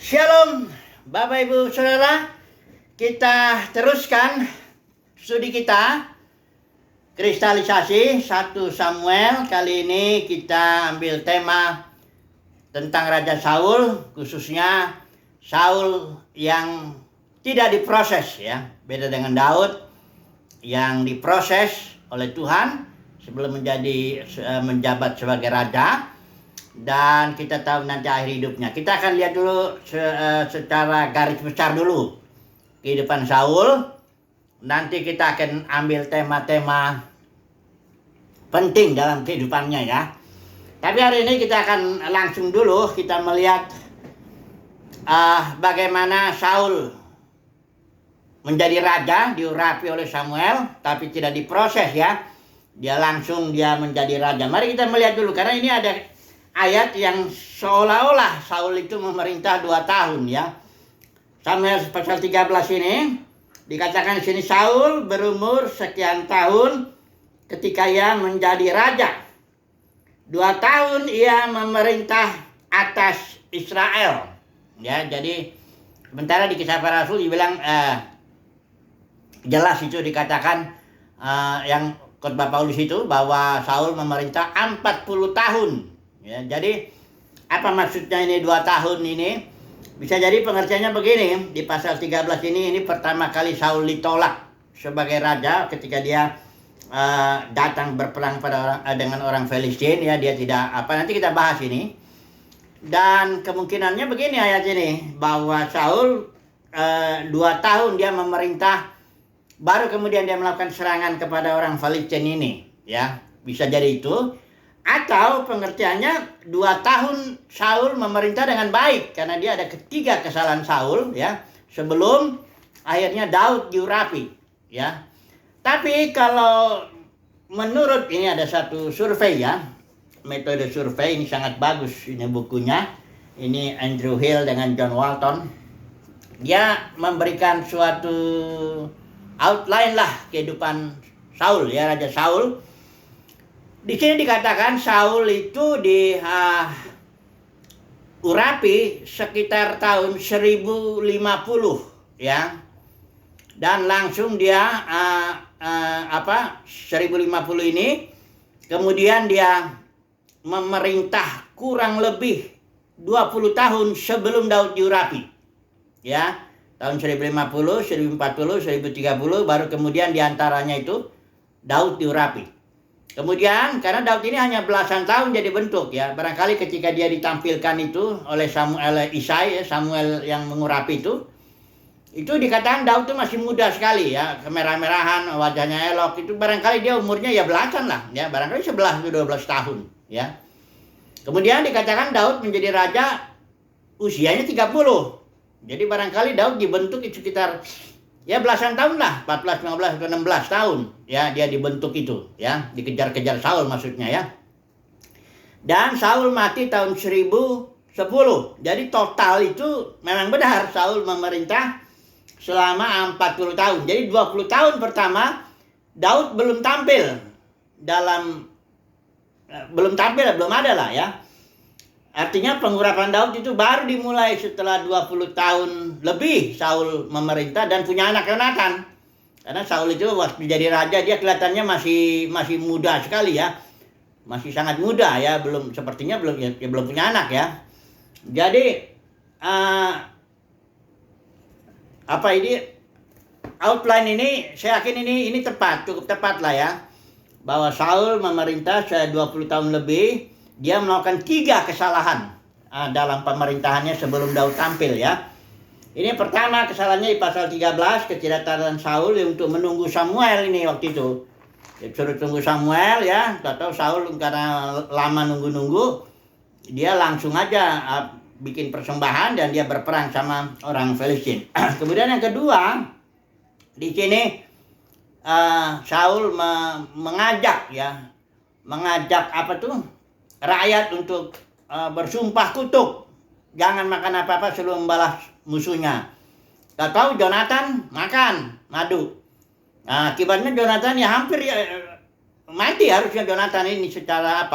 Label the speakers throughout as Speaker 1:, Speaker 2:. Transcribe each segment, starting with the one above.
Speaker 1: Shalom Bapak Ibu Saudara, kita teruskan studi kita kristalisasi 1 Samuel. Kali ini kita ambil tema tentang Raja Saul, khususnya Saul yang tidak diproses ya. Beda dengan Daud yang diproses oleh Tuhan sebelum menjabat sebagai raja. Dan kita tahu nanti akhir hidupnya. Kita akan lihat dulu secara garis besar dulu kehidupan Saul. Nanti kita akan ambil tema-tema penting dalam kehidupannya ya. Tapi hari ini kita akan langsung dulu kita melihat bagaimana Saul menjadi raja, diurapi oleh Samuel, tapi tidak diproses ya. Dia menjadi raja. Mari kita melihat dulu, karena ini ada ayat yang seolah-olah Saul itu memerintah 2 tahun ya. Samuel pasal 13 ini dikatakan di sini Saul berumur sekian tahun ketika ia menjadi raja. 2 tahun ia memerintah atas Israel. Ya, jadi sementara di Kisah Para Rasul dibilang jelas itu dikatakan yang khotbah Paulus itu bahwa Saul memerintah 40 tahun. Ya, jadi apa maksudnya ini 2 tahun ini? Bisa jadi pengertiannya begini, di pasal 13 ini pertama kali Saul ditolak sebagai raja ketika dia datang berperang dengan orang Filistin ya, dia tidak nanti kita bahas ini. Dan kemungkinannya begini ayat ini, bahwa Saul 2 tahun dia memerintah, baru kemudian dia melakukan serangan kepada orang Filistin ini ya, bisa jadi itu. Atau pengertiannya 2 tahun Saul memerintah dengan baik, karena dia ada ketiga kesalahan Saul ya, sebelum akhirnya Daud diurapi ya. Tapi kalau menurut ini ada satu survei ya, metode survei ini sangat bagus, ini bukunya, ini Andrew Hill dengan John Walton. Dia memberikan suatu outline lah kehidupan Saul ya, Raja Saul. Di sini dikatakan Saul itu diurapi sekitar tahun 1050 ya. Dan langsung dia 1050 ini kemudian dia memerintah kurang lebih 20 tahun sebelum Daud diurapi. Ya, tahun 1050, 1040, 1030 baru kemudian diantaranya itu Daud diurapi. Kemudian karena Daud ini hanya belasan tahun jadi bentuk ya, barangkali ketika dia ditampilkan itu oleh Samuel yang mengurapi itu dikatakan Daud itu masih muda sekali ya, kemerah-merahan, wajahnya elok, itu barangkali dia umurnya ya belasan lah ya, barangkali 11-12 tahun ya. Kemudian dikatakan Daud menjadi raja usianya 30. Jadi barangkali Daud dibentuk itu sekitar ya belasan tahun lah, 14, 15, 16 tahun ya dia dibentuk itu ya, dikejar-kejar Saul maksudnya ya. Dan Saul mati tahun 1010. Jadi total itu memang benar Saul memerintah selama 40 tahun. Jadi 20 tahun pertama Daud belum ada lah ya. Artinya pengurapan Daud itu baru dimulai setelah 20 tahun lebih Saul memerintah dan punya anak Yonatan. Karena Saul itu waktu jadi raja dia kelihatannya masih muda sekali ya. Masih sangat muda ya, belum punya anak ya. Jadi outline ini saya yakin ini cukup tepat lah ya. Bahwa Saul memerintah 20 tahun lebih. Dia melakukan 3 kesalahan dalam pemerintahannya sebelum Daud tampil ya. Ini pertama kesalahannya di pasal 13, ketidaktatanan Saul untuk menunggu Samuel ini waktu itu. Dia suruh tunggu Samuel ya, tahu Saul karena lama nunggu-nunggu, dia langsung aja bikin persembahan dan dia berperang sama orang Filistin. Kemudian yang kedua, di sini Saul mengajak rakyat untuk bersumpah kutuk, jangan makan apa-apa sebelum membalas musuhnya. Tahu Jonathan makan madu. Nah, akibatnya Jonathan ya hampir mati harusnya Jonathan ini secara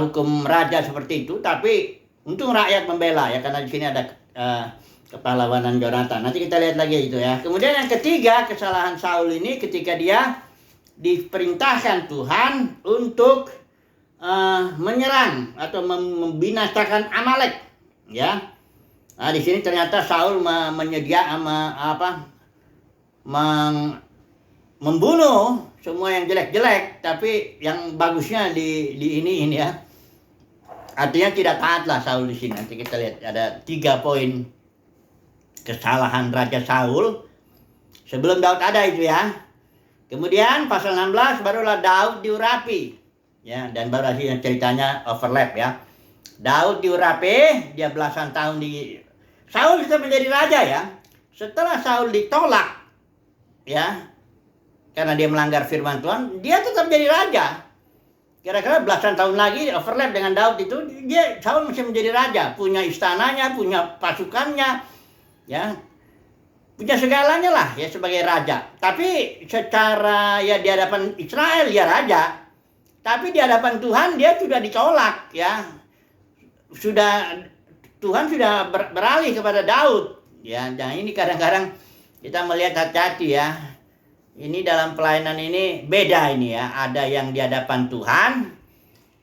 Speaker 1: hukum raja seperti itu, tapi Untung rakyat membela ya, karena di sini ada kepahlawanan Yonatan. Nanti kita lihat lagi itu ya. Kemudian yang ketiga, kesalahan Saul ini ketika dia diperintahkan Tuhan untuk menyerang atau membinasakan Amalek, ya. Nah, di sini ternyata Saul membunuh semua yang jelek-jelek, tapi yang bagusnya di ini ya. Artinya tidak taatlah Saul di sini. Nanti kita lihat ada 3 poin kesalahan Raja Saul sebelum Daud ada itu ya. Kemudian pasal 16 barulah Daud diurapi. Ya, dan baru akhirnya ceritanya overlap ya. Daud diurapi, dia belasan tahun Saul tetap menjadi raja ya. Setelah Saul ditolak ya, karena dia melanggar firman Tuhan, dia tetap jadi raja. Kira-kira belasan tahun lagi overlap dengan Daud itu, Saul masih menjadi raja, punya istananya, punya pasukannya, ya, punya segalanya lah ya sebagai raja. Tapi secara ya di hadapan Israel dia raja, tapi di hadapan Tuhan dia sudah ditolak ya. Tuhan sudah beralih kepada Daud ya. Dan ini kadang-kadang kita melihat hati-hati ya. Ini dalam pelayanan ini beda ini ya. Ada yang di hadapan Tuhan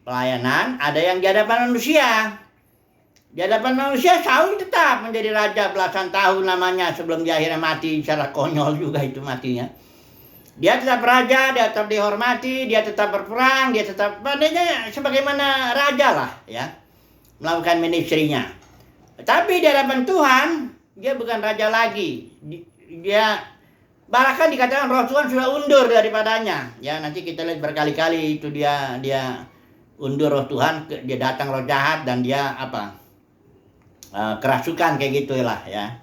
Speaker 1: pelayanan, ada yang di hadapan manusia. Di hadapan manusia Saul tetap menjadi raja belasan tahun lamanya sebelum dia akhirnya mati secara konyol juga itu matinya. Dia tetap raja, dia tetap dihormati, dia tetap berperang, dia tetap padanya sebagaimana raja lah ya, melakukan ministrinya. Tapi di hadapan Tuhan dia bukan raja lagi. Dia bahkan dikatakan roh Tuhan sudah undur daripadanya. Ya, nanti kita lihat berkali-kali itu dia undur roh Tuhan, dia datang roh jahat dan dia kerasukan kayak gitulah ya.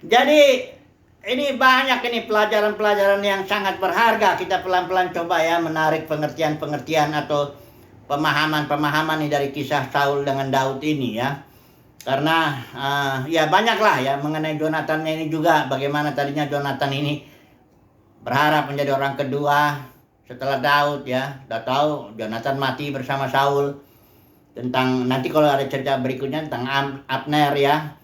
Speaker 1: Jadi ini banyak ini pelajaran-pelajaran yang sangat berharga. Kita pelan-pelan coba ya menarik pengertian-pengertian atau pemahaman-pemahaman ini dari kisah Saul dengan Daud ini ya. Karena ya banyaklah ya mengenai Jonathan ini juga. Bagaimana tadinya Jonathan ini berharap menjadi orang kedua setelah Daud ya. Udah tahu Jonathan mati bersama Saul. Tentang nanti kalau ada cerita berikutnya tentang Abner ya.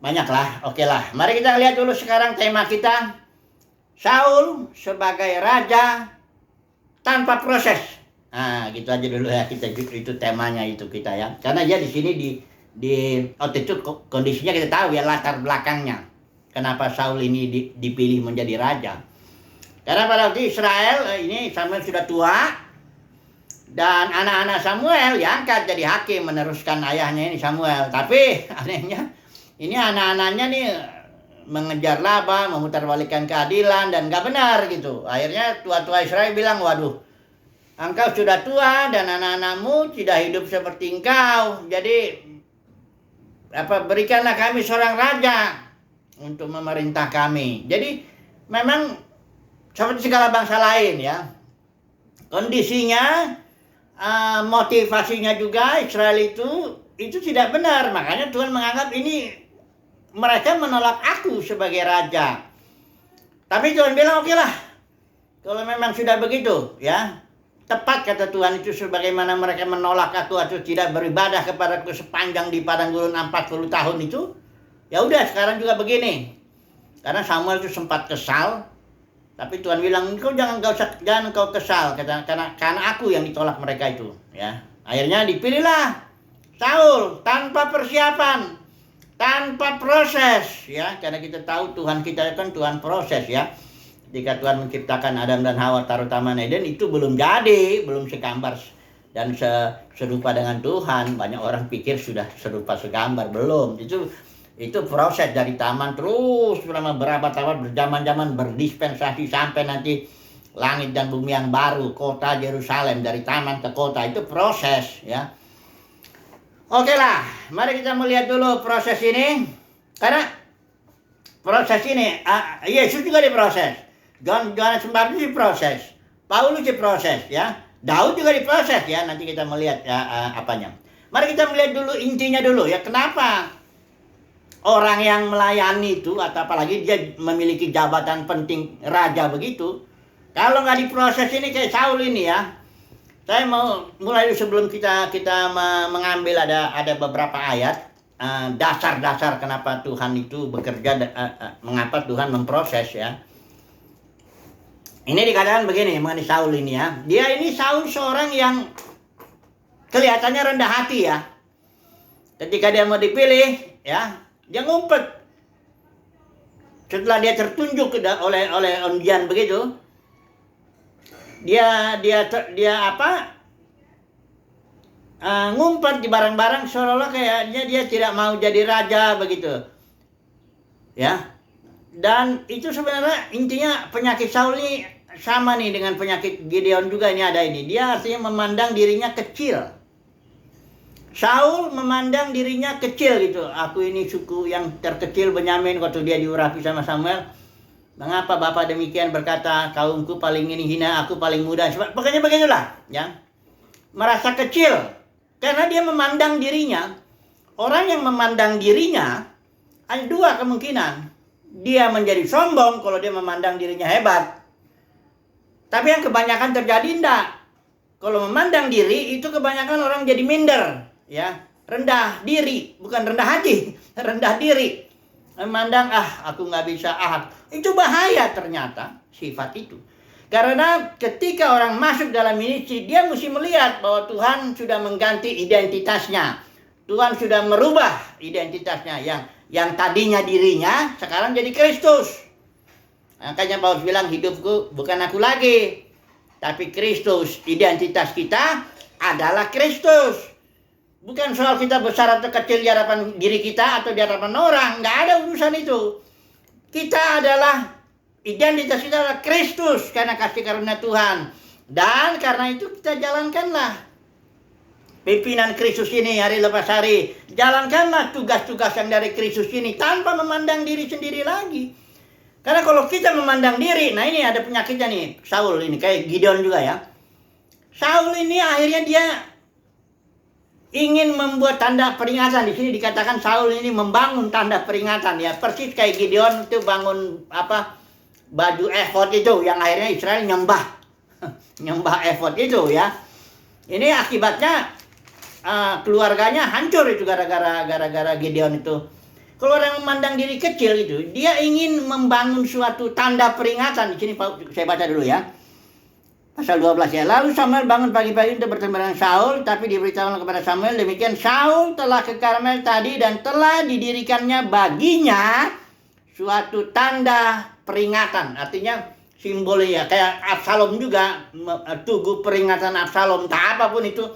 Speaker 1: Banyaklah, oke lah. Mari kita lihat dulu sekarang tema kita. Saul sebagai raja tanpa proses. Nah, gitu aja dulu ya. Itu temanya itu kita ya. Karena dia di sini waktu itu kondisinya kita tahu ya latar belakangnya. Kenapa Saul ini dipilih menjadi raja. Karena pada waktu Israel ini Samuel sudah tua. Dan anak-anak Samuel diangkat jadi hakim meneruskan ayahnya ini Samuel. Tapi anehnya ini anak-anaknya nih mengejar laba, memutarbalikkan keadilan dan gak benar gitu. Akhirnya tua-tua Israel bilang, waduh, engkau sudah tua dan anak-anakmu tidak hidup seperti engkau. Jadi berikanlah kami seorang raja untuk memerintah kami. Jadi memang seperti segala bangsa lain ya. Kondisinya, motivasinya juga Israel itu tidak benar. Makanya Tuhan menganggap ini mereka menolak aku sebagai raja. Tapi Tuhan bilang oke lah. Kalau memang sudah begitu ya. Tepat kata Tuhan itu sebagaimana mereka menolak aku atau tidak beribadah kepadaku sepanjang di padang gurun 40 tahun itu. Ya udah sekarang juga begini. Karena Samuel itu sempat kesal. Tapi Tuhan bilang jangan kau kesal karena aku yang ditolak mereka itu ya. Akhirnya dipilihlah Saul tanpa persiapan. Tanpa proses ya, karena kita tahu Tuhan kita kan Tuhan proses ya. Ketika Tuhan menciptakan Adam dan Hawa taruh Taman Eden itu belum jadi, belum segambar dan serupa dengan Tuhan. Banyak orang pikir sudah serupa segambar, belum. Itu proses dari taman terus selama berabad-abad berjaman-jaman berdispensasi sampai nanti langit dan bumi yang baru, kota Yerusalem dari taman ke kota itu proses ya. Oke lah, mari kita melihat dulu proses ini. Karena proses ini, Yesus juga diproses. Yohanes Pembaptis diproses. Paulus diproses ya. Daud juga diproses ya. Nanti kita melihat ya, apanya. Mari kita melihat dulu intinya dulu ya. Kenapa orang yang melayani itu, atau apalagi dia memiliki jabatan penting raja begitu. Kalau nggak diproses ini kayak Saul ini ya. Saya mau mulai sebelum kita mengambil ada beberapa ayat dasar-dasar kenapa Tuhan itu bekerja, mengapa Tuhan memproses ya. Ini dikatakan begini mengenai Saul ini ya. Dia ini Saul seorang yang kelihatannya rendah hati ya. Ketika dia mau dipilih ya, dia ngumpet. Setelah dia tertunjuk oleh undian begitu, dia ngumpet di barang-barang seolah-olah kayaknya dia tidak mau jadi raja begitu. Ya. Dan itu sebenarnya intinya penyakit Saul ini sama nih dengan penyakit Gideon juga ini ada ini. Dia artinya memandang dirinya kecil. Saul memandang dirinya kecil gitu. Aku ini suku yang terkecil Benyamin waktu dia diurapi sama Samuel. Mengapa Bapak demikian berkata, kaumku paling ini hina, aku paling muda. Pokoknya begitulah, ya. Merasa kecil karena dia memandang dirinya. Orang yang memandang dirinya ada dua kemungkinan. Dia menjadi sombong kalau dia memandang dirinya hebat. Tapi yang kebanyakan terjadi enggak. Kalau memandang diri itu kebanyakan orang jadi minder, ya. Rendah diri, bukan rendah hati, rendah diri. Memandang aku nggak bisa, itu bahaya ternyata sifat itu. Karena ketika orang masuk dalam ministry, dia mesti melihat bahwa Tuhan sudah mengganti identitasnya. Tuhan sudah merubah identitasnya yang tadinya dirinya sekarang jadi Kristus. Makanya Paulus bilang hidupku bukan aku lagi, tapi Kristus. Identitas kita adalah Kristus. Bukan soal kita besar atau kecil di hadapan diri kita atau di hadapan orang. Nggak ada urusan itu. Kita adalah, identitas kita adalah Kristus karena kasih karunia Tuhan. Dan karena itu kita jalankanlah pimpinan Kristus ini hari lepas hari. Jalankanlah tugas-tugas yang dari Kristus ini tanpa memandang diri sendiri lagi. Karena kalau kita memandang diri, nah ini ada penyakitnya nih. Saul ini kayak Gideon juga ya. Saul ini akhirnya dia ingin membuat tanda peringatan. Di sini dikatakan Saul ini membangun tanda peringatan ya. Persis kayak Gideon itu bangun baju efod itu yang akhirnya Israel nyembah efod itu ya. Ini akibatnya keluarganya hancur itu gara-gara Gideon itu. Kalau orang memandang diri kecil itu, dia ingin membangun suatu tanda peringatan. Di sini saya baca dulu ya. Pasal 12 ya. Lalu Samuel bangun pagi-pagi untuk bertemu dengan Saul, tapi diberitahukan kepada Samuel demikian, Saul telah ke Karmel tadi dan telah didirikannya baginya suatu tanda peringatan. Artinya simbolnya kayak Absalom juga, tugu peringatan Absalom, tak apapun itu.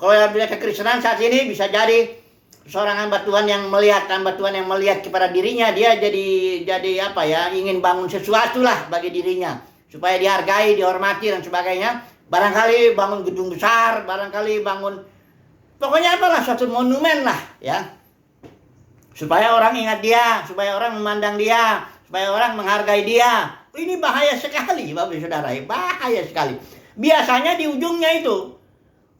Speaker 1: Kalau yang punya kekristenan saat ini bisa jadi seorang hamba Tuhan yang melihat kepada dirinya, dia jadi apa ya, ingin bangun sesuatu lah bagi dirinya supaya dihargai, dihormati dan sebagainya. Barangkali bangun gedung besar, barangkali bangun pokoknya apalah suatu monumen lah ya. Supaya orang ingat dia, supaya orang memandang dia, supaya orang menghargai dia. Ini bahaya sekali Bapak Saudara, bahaya sekali. Biasanya di ujungnya itu,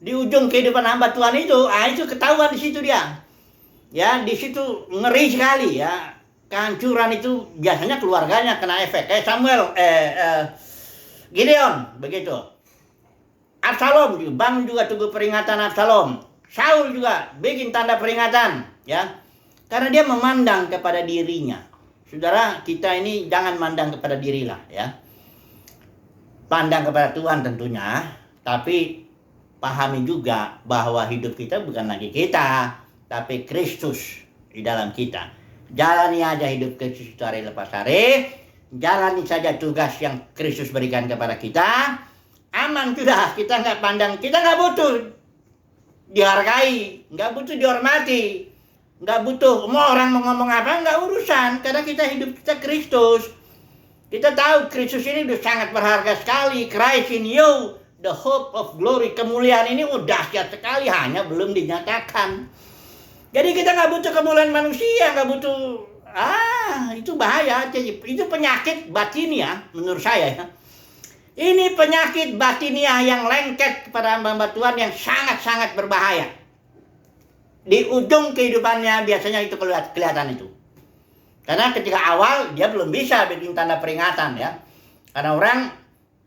Speaker 1: di ujung kehidupan hamba Tuhan itu, itu ketahuan di situ dia. Ya, di situ ngeri sekali ya. Kehancuran itu biasanya keluarganya kena efek. Kayak Samuel, Gideon begitu. Absalom juga, bangun juga tugu peringatan Absalom. Saul juga bikin tanda peringatan ya. Karena dia memandang kepada dirinya. Saudara, kita ini jangan mandang kepada diri lah ya. Pandang kepada Tuhan tentunya, tapi pahami juga bahwa hidup kita bukan lagi kita, tapi Kristus di dalam kita. Jalani aja hidup Kristus itu hari lepas hari. Jalani saja tugas yang Kristus berikan kepada kita. Aman sudah, kita nggak pandang, kita nggak butuh dihargai, nggak butuh dihormati, nggak butuh mau orang mau ngomong apa, nggak urusan. Karena kita hidup kita Kristus. Kita tahu Kristus ini udah sangat berharga sekali. Christ in you, the hope of glory. Kemuliaan ini udah dahsyat sekali, hanya belum dinyatakan. Jadi kita nggak butuh kemuliaan manusia, nggak butuh, itu bahaya. Itu penyakit batinia menurut saya ya. Ini penyakit batinia yang lengket kepada hamba Tuhan yang sangat-sangat berbahaya. Di ujung kehidupannya biasanya itu kelihatan itu. Karena ketika awal dia belum bisa bikin tanda peringatan ya. Karena orang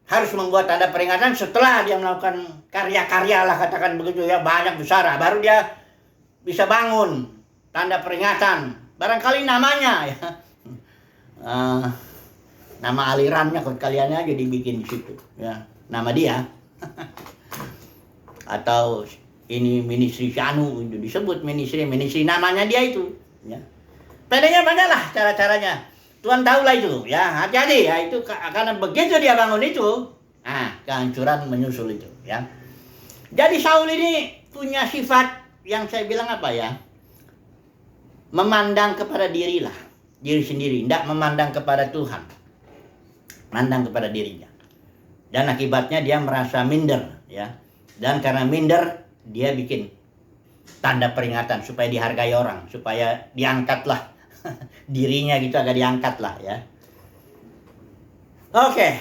Speaker 1: harus membuat tanda peringatan setelah dia melakukan karya-karya lah, katakan begitu ya, banyak besar, baru dia bisa bangun tanda peringatan. Barangkali namanya ya, nama alirannya kalian aja dibikin di situ ya, nama dia. Atau ini ministry Syanu, itu disebut ministry namanya dia itu ya. Pendeknya banyaklah cara-caranya. Tuhan tahulah itu ya, hati-hati ya, itu karena begitu dia bangun itu, kehancuran menyusul itu ya. Jadi Saul ini punya sifat yang saya bilang apa ya, memandang kepada diri sendiri, tidak memandang kepada Tuhan, memandang kepada dirinya, dan akibatnya dia merasa minder ya, dan karena minder dia bikin tanda peringatan supaya dihargai orang, supaya diangkatlah dirinya gitu, agak diangkat lah ya. Oke,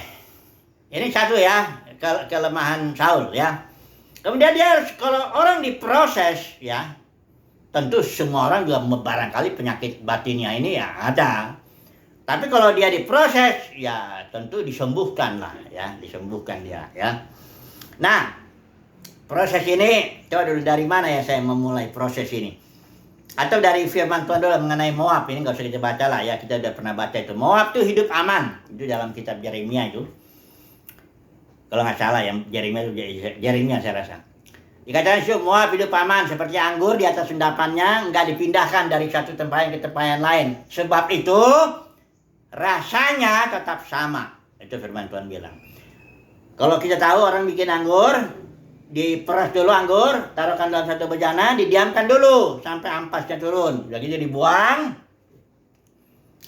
Speaker 1: ini satu ya, kelemahan Saul ya. Kemudian dia kalau orang diproses ya, tentu semua orang juga barangkali penyakit batinnya ini ya ada. Tapi kalau dia diproses ya tentu disembuhkan lah ya, disembuhkan dia ya. Nah, proses ini coba dulu dari mana ya saya memulai proses ini? Atau dari firman Tuhan dulu mengenai Moab, ini nggak usah kita baca lah ya, kita udah pernah baca itu. Moab tuh hidup aman, itu dalam kitab Yeremia itu. Kalau nggak salah ya, Yeremia saya rasa. Dikatakan Moab hidup aman seperti anggur di atas endapannya, nggak dipindahkan dari satu tempayan ke tempayan lain. Sebab itu rasanya tetap sama. Itu firman Tuhan bilang. Kalau kita tahu orang bikin anggur, diperas dulu anggur, taruhkan dalam satu bejana, didiamkan dulu sampai ampasnya turun. Udah gitu dibuang,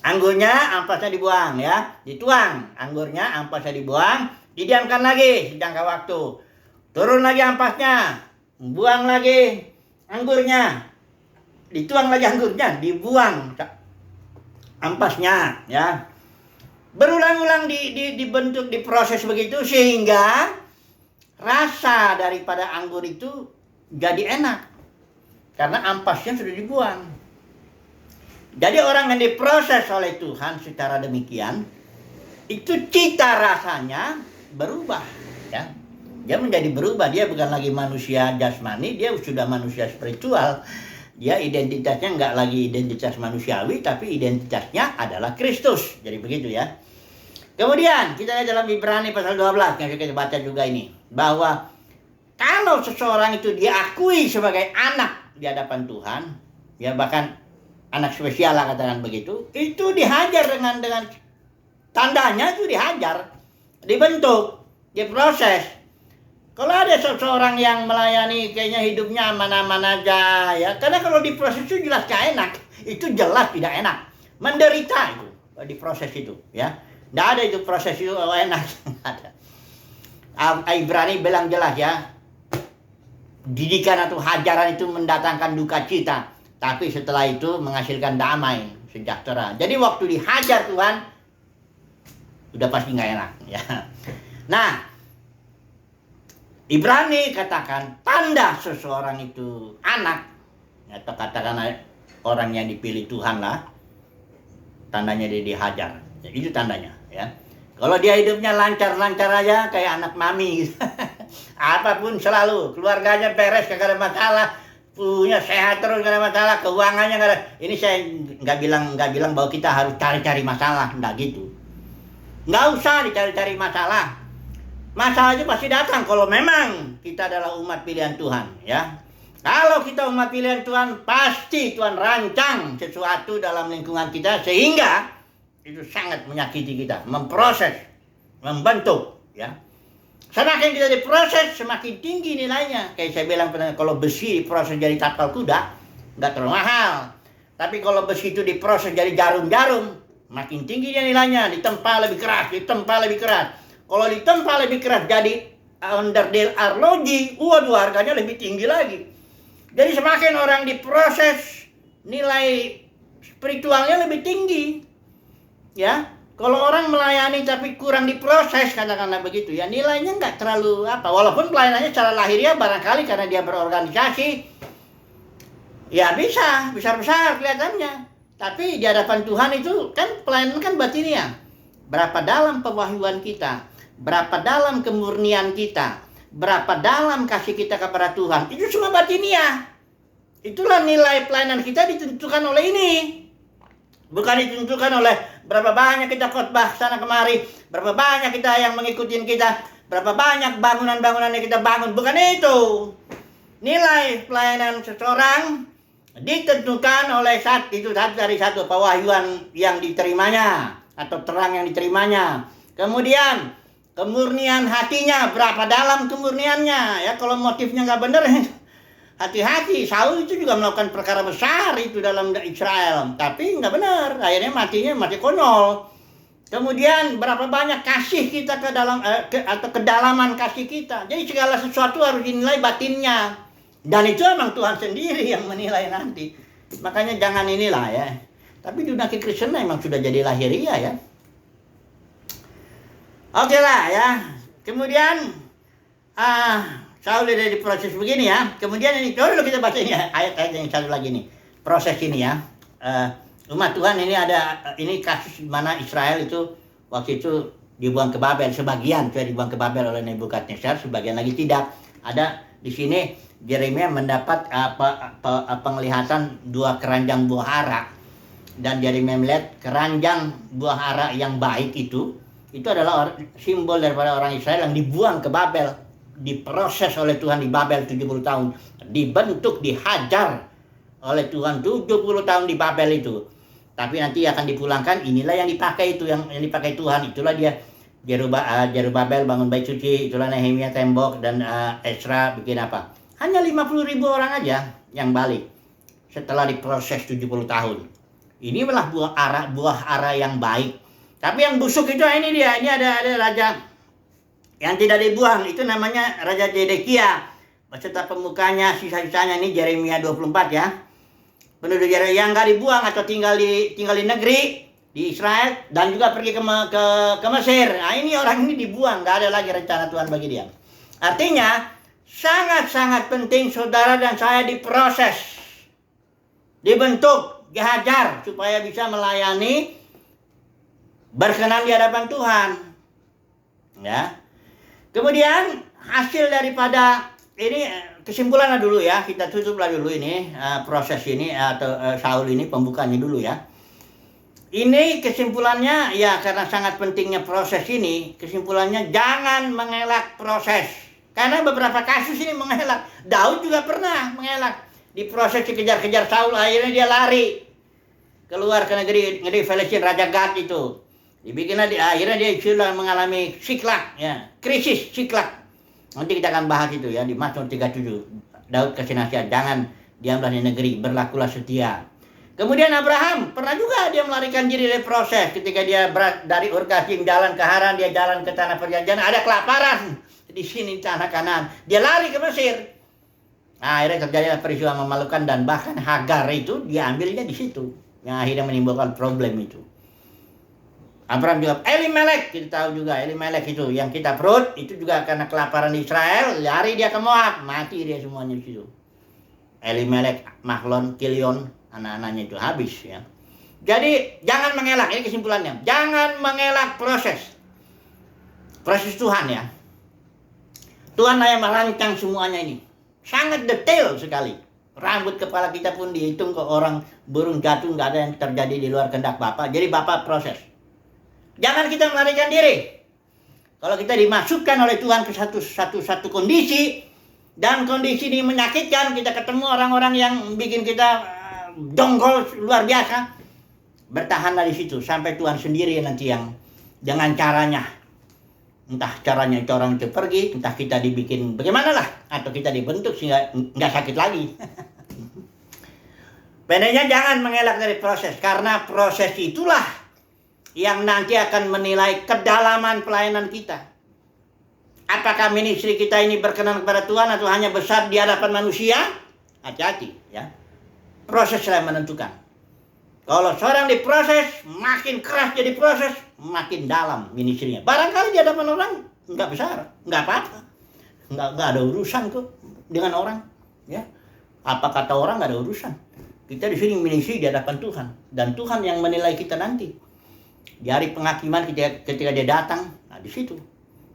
Speaker 1: anggurnya, ampasnya dibuang ya. Dituang, anggurnya, ampasnya dibuang, didiamkan lagi sejangka waktu. Turun lagi ampasnya, buang lagi anggurnya, dituang lagi anggurnya, dibuang ampasnya ya. Berulang-ulang dibentuk, diproses begitu sehingga rasa daripada anggur itu jadi enak karena ampasnya sudah dibuang. Jadi orang yang diproses oleh Tuhan secara demikian, itu cita rasanya berubah ya. Dia menjadi berubah, dia bukan lagi manusia jasmani, dia sudah manusia spiritual. Dia identitasnya nggak lagi identitas manusiawi, tapi identitasnya adalah Kristus. Jadi begitu ya. Kemudian kita lihat dalam Ibrani pasal 12 yang kita baca juga ini, bahwa kalau seseorang itu diakui sebagai anak di hadapan Tuhan, ya bahkan anak spesial lah katakan begitu, itu dihajar dengan tandanya, itu dihajar, dibentuk, diproses. Kalau ada seseorang yang melayani kayaknya hidupnya aman-aman aja ya, karena kalau diproses itu jelas gak enak, itu jelas tidak enak, menderita itu diproses itu ya. Tidak ada itu proses itu enak. Ibrani bilang jelas ya, didikan atau hajaran itu mendatangkan duka cita, tapi setelah itu menghasilkan damai sejahtera. Jadi waktu dihajar Tuhan, udah pasti nggak enak ya. Nah, Ibrani katakan tanda seseorang itu anak, atau katakan orang yang dipilih Tuhan lah, tandanya dia dihajar. Itu tandanya ya. Kalau dia hidupnya lancar-lancar aja kayak anak mami gitu. Apapun selalu, keluarganya beres, gak ada masalah, punya sehat terus, gak ada masalah, keuangannya gak ada. Ini saya nggak bilang bahwa kita harus cari-cari masalah, nggak gitu. Nggak usah dicari-cari masalah. Masalah itu pasti datang kalau memang kita adalah umat pilihan Tuhan ya. Kalau kita umat pilihan Tuhan, pasti Tuhan rancang sesuatu dalam lingkungan kita sehingga itu sangat menyakiti kita, memproses, membentuk ya. Semakin kita diproses, semakin tinggi nilainya. Kayak saya bilang kalau besi diproses jadi tapal kuda, nggak terlalu mahal. Tapi kalau besi itu diproses jadi jarum-jarum, makin tinggi dia nilainya, ditempa lebih keras, ditempa lebih keras. Kalau ditempa lebih keras jadi onderdil arloji, waduh harganya lebih tinggi lagi. Jadi semakin orang diproses, nilai spiritualnya lebih tinggi. Ya, kalau orang melayani tapi kurang diproses, katakanlah begitu ya, nilainya nggak terlalu apa. Walaupun pelayanannya secara lahiriah barangkali karena dia berorganisasi, ya bisa besar-besar kelihatannya. Tapi di hadapan Tuhan itu kan pelayanan kan batiniah. Berapa dalam pewahyuan kita, berapa dalam kemurnian kita, berapa dalam kasih kita kepada Tuhan. Itu semua batiniah. Itulah nilai pelayanan kita ditentukan oleh ini. Bukan ditentukan oleh berapa banyak kita khotbah sana kemari, berapa banyak kita yang mengikuti kita, berapa banyak bangunan-bangunan yang kita bangun. Bukan itu. Nilai pelayanan seseorang ditentukan oleh satu dari satu pewahyuan yang diterimanya atau terang yang diterimanya. Kemudian kemurnian hatinya, berapa dalam kemurniannya. Ya, kalau motifnya nggak benar, hati-hati. Saul itu juga melakukan perkara besar itu dalam Israel, tapi nggak benar. Akhirnya mati konyol. Kemudian berapa banyak kasih kita ke dalam atau kedalaman kasih kita. Jadi segala sesuatu harus dinilai batinnya. Dan itu memang Tuhan sendiri yang menilai nanti. Makanya jangan inilah ya. Tapi dunia Kristen memang sudah jadi lahiriah ya. Oke lah ya. Kemudian Saul udah di proses begini ya. Kemudian ini, coba dulu kita baca ini ya, ayat-ayat yang satu lagi nih. Proses ini ya. Umat Tuhan ini ada, ini kasus mana Israel itu waktu itu dibuang ke Babel. Sebagian sudah dibuang ke Babel oleh Nebukadnezar, sebagian lagi tidak. Ada di sini Yeremia mendapat penglihatan 2 keranjang buah ara. Dan Yeremia melihat keranjang buah ara yang baik itu adalah simbol daripada orang Israel yang dibuang ke Babel. Diproses oleh Tuhan di Babel 70 tahun, dibentuk, dihajar oleh Tuhan 70 tahun di Babel itu. Tapi nanti akan dipulangkan. Inilah yang dipakai itu, yang dipakai Tuhan. Itulah dia Zerubabel bangun bait suci, itulah Nehemia tembok, dan Ezra bikin apa? Hanya 50.000 orang aja yang balik setelah diproses 70 tahun. Ini adalah buah ara yang baik. Tapi yang busuk itu ini dia. Ini ada raja yang tidak dibuang, itu namanya Raja Zedekia beserta pemukanya, sisa-sisanya. Ini Yeremia 24 ya. Penduduk Yeremia yang nggak dibuang atau tinggal di negeri di Israel dan juga pergi ke Mesir. Nah, ini orang ini dibuang, nggak ada lagi rencana Tuhan bagi dia. Artinya sangat-sangat penting saudara dan saya diproses, dibentuk, dihajar supaya bisa melayani berkenan di hadapan Tuhan. Ya. Kemudian hasil daripada ini, kesimpulannya dulu ya, kita tutuplah dulu ini proses ini atau Saul ini pembukanya dulu ya. Ini kesimpulannya ya, karena sangat pentingnya proses ini, kesimpulannya jangan mengelak proses. Karena beberapa kasus ini mengelak. Daud juga pernah mengelak. Diproses dikejar-kejar Saul, akhirnya dia lari keluar ke negeri Filistin, Raja Gad itu. Akhirnya dia sudah mengalami siklak ya, krisis siklak. Nanti kita akan bahas itu ya di Mazmur 37. Daud kasih nasihat, jangan diamlah di negeri, berlakulah setia. Kemudian Abraham pernah juga dia melarikan diri dari proses. Ketika dia dari Ur Kasdim jalan ke Haran, dia jalan ke tanah perjanjian, ada kelaparan di sini tanah Kanaan. Dia lari ke Mesir. Nah, akhirnya terjadi peristiwa memalukan dan bahkan Hagar itu diambilnya di situ, yang akhirnya menimbulkan problem itu. Abraham juga, Elimelek, kita tahu juga Elimelek itu yang kita perut, itu juga karena kelaparan di Israel, lari dia ke Moab, mati dia semuanya di situ. Elimelek, Mahlon, Kilion, anak-anaknya itu habis ya. Jadi jangan mengelak, ini kesimpulannya. Jangan mengelak proses Tuhan ya. Tuhan yang merancang semuanya ini. Sangat detail sekali. Rambut kepala kita pun dihitung, ke orang burung jatuh nggak ada yang terjadi di luar kehendak Bapa. Jadi Bapa proses. Jangan kita melarikan diri. Kalau kita dimasukkan oleh Tuhan ke satu kondisi, dan kondisi ini menyakitkan, kita ketemu orang-orang yang bikin kita dongkol luar biasa, bertahanlah di situ sampai Tuhan sendiri nanti yang dengan caranya, entah caranya itu orang itu pergi, entah kita dibikin bagaimana lah, atau kita dibentuk sehingga nggak sakit lagi. Pendeknya jangan mengelak dari proses, karena proses itulah yang nanti akan menilai kedalaman pelayanan kita. Apakah ministry kita ini berkenan kepada Tuhan atau hanya besar di hadapan manusia? Hati-hati ya. Proseslah yang menentukan. Kalau seorang diproses, makin keras jadi proses, makin dalam ministry-nya. Barangkali di hadapan orang nggak besar, nggak apa-apa. Nggak ada urusan kok dengan orang. Ya. Apa kata orang nggak ada urusan. Kita di sini ministry di hadapan Tuhan. Dan Tuhan yang menilai kita nanti. Di hari penghakiman ketika dia datang, nah di situ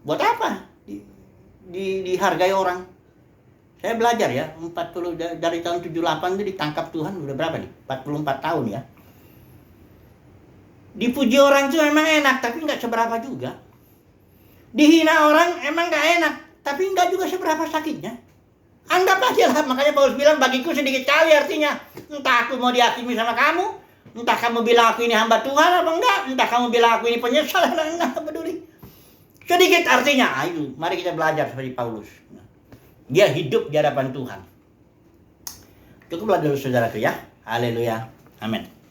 Speaker 1: Buat apa dihargai orang? Saya belajar ya, 40 dari tahun 78 itu ditangkap Tuhan, udah berapa nih? 44 tahun ya. Dipuji orang itu memang enak, tapi nggak seberapa juga. Dihina orang emang nggak enak, tapi nggak juga seberapa sakitnya. Anggap aja lah, makanya Paulus bilang bagiku sedikit kali artinya. Entah aku mau dihakimi sama kamu, entah kamu bilang aku ini hamba Tuhan apa enggak, entah kamu bilang aku ini penyesal apa enggak peduli. Sedikit artinya, ayo mari kita belajar seperti Paulus. Dia hidup di hadapan Tuhan. Cukuplah dulu saudaraku ya. Haleluya. Amin.